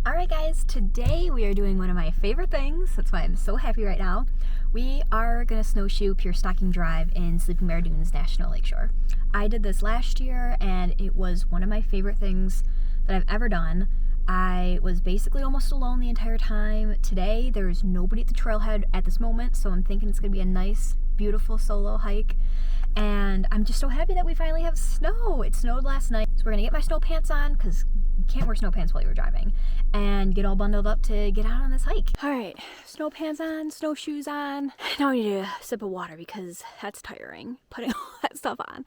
Alright guys, today we are doing one of my favorite things. That's why I'm so happy right now. We are going to snowshoe Pure Stocking Drive in Sleeping Bear Dunes National Lakeshore. I did this last year and it was one of my favorite things that I've ever done. I was basically almost alone the entire time. Today there's nobody at the trailhead at this moment, so I'm thinking it's going to be a nice, beautiful solo hike. And I'm just so happy that we finally have snow. It snowed last night, so we're going to get my snow pants on because you can't wear snow pants while you're driving, and get all bundled up to get out on this hike. Alright, snow pants on, snowshoes on. Now I need a sip of water because that's tiring, putting all that stuff on.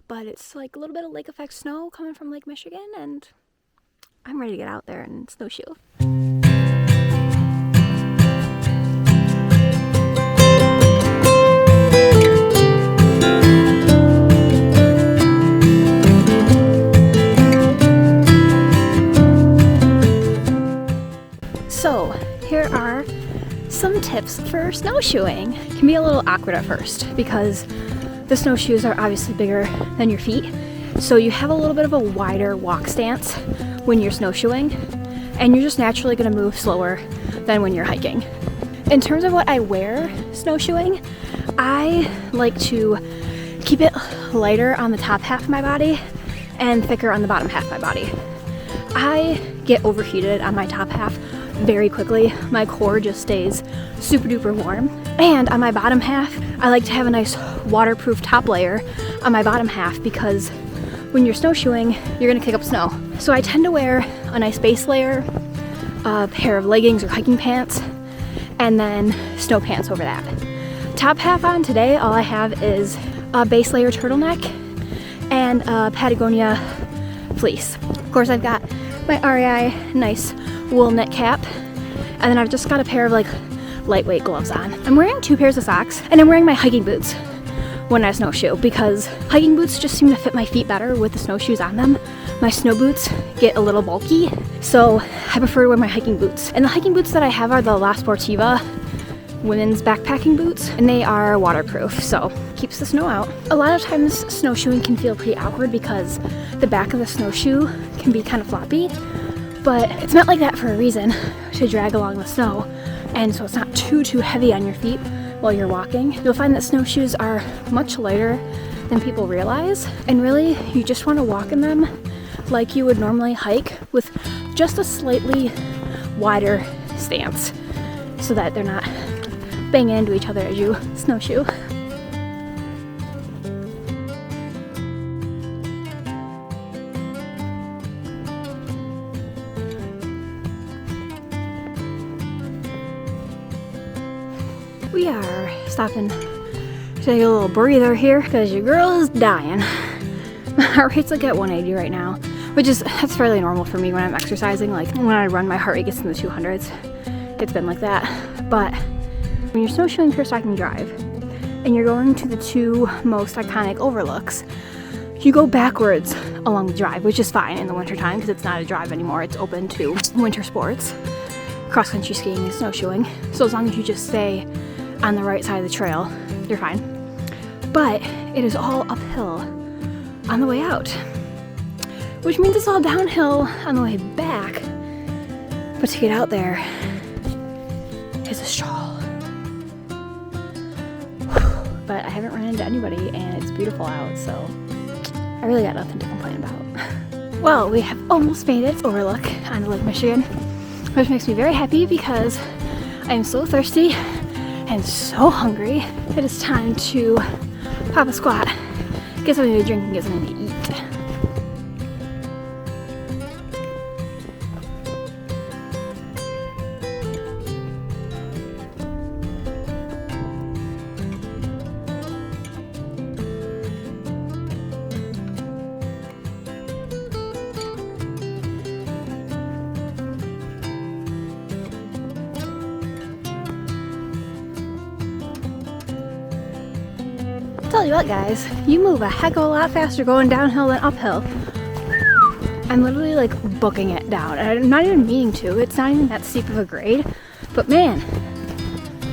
But it's like a little bit of lake effect snow coming from Lake Michigan, and I'm ready to get out there and snowshoe. So, here are some tips for snowshoeing. It can be a little awkward at first because the snowshoes are obviously bigger than your feet, so you have a little bit of a wider walk stance when you're snowshoeing, and you're just naturally going to move slower than when you're hiking. In terms of what I wear snowshoeing, I like to keep it lighter on the top half of my body and thicker on the bottom half of my body. I get overheated on my top half very quickly. My core just stays super duper warm, and on my bottom half I like to have a nice waterproof top layer on my bottom half because when you're snowshoeing you're gonna kick up snow. So I tend to wear a nice base layer, a pair of leggings or hiking pants, and then snow pants over that. Top half on today, all I have is a base layer turtleneck and a Patagonia fleece. Of course I've got my REI nice wool knit cap, and then I've just got a pair of like lightweight gloves on. I'm wearing 2 pairs of socks, and I'm wearing my hiking boots when I snowshoe because hiking boots just seem to fit my feet better with the snowshoes on them. My snow boots get a little bulky, so I prefer to wear my hiking boots. And the hiking boots that I have are the La Sportiva women's backpacking boots, and they are waterproof, so keeps the snow out. A lot of times snowshoeing can feel pretty awkward because the back of the snowshoe can be kind of floppy, but it's meant like that for a reason, to drag along the snow, and so it's not too heavy on your feet while you're walking. You'll find that snowshoes are much lighter than people realize, and really you just want to walk in them like you would normally hike with just a slightly wider stance so that they're not banging into each other as you snowshoe. We are stopping to take a little breather here because your girl is dying. My heart rate's like at 180 right now, that's fairly normal for me when I'm exercising. Like when I run, my heart rate gets in the 200s. It's been like that. But when you're snowshoeing Pure Stocking Drive and you're going to the 2 most iconic overlooks, you go backwards along the drive, which is fine in the wintertime because it's not a drive anymore. It's open to winter sports, cross-country skiing and snowshoeing. So as long as you just stay on the right side of the trail, you're fine. But it is all uphill on the way out, which means it's all downhill on the way back. But to get out there is a stroll. But I haven't run into anybody and it's beautiful out, so I really got nothing to complain about. Well, we have almost made it overlook on Lake Michigan, which makes me very happy because I am so thirsty and so hungry. It is time to pop a squat, get something to drink, and get something to eat. Tell you what guys, you move a heck of a lot faster going downhill than uphill. I'm literally like booking it down, and I'm not even meaning to. It's not even that steep of a grade, but man,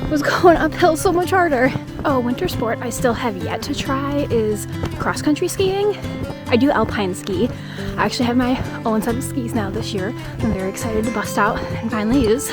it was going uphill so much harder. Oh, winter sport I still have yet to try is cross-country skiing. I do alpine ski. I actually have my own set of skis now this year. I'm very excited to bust out and finally use.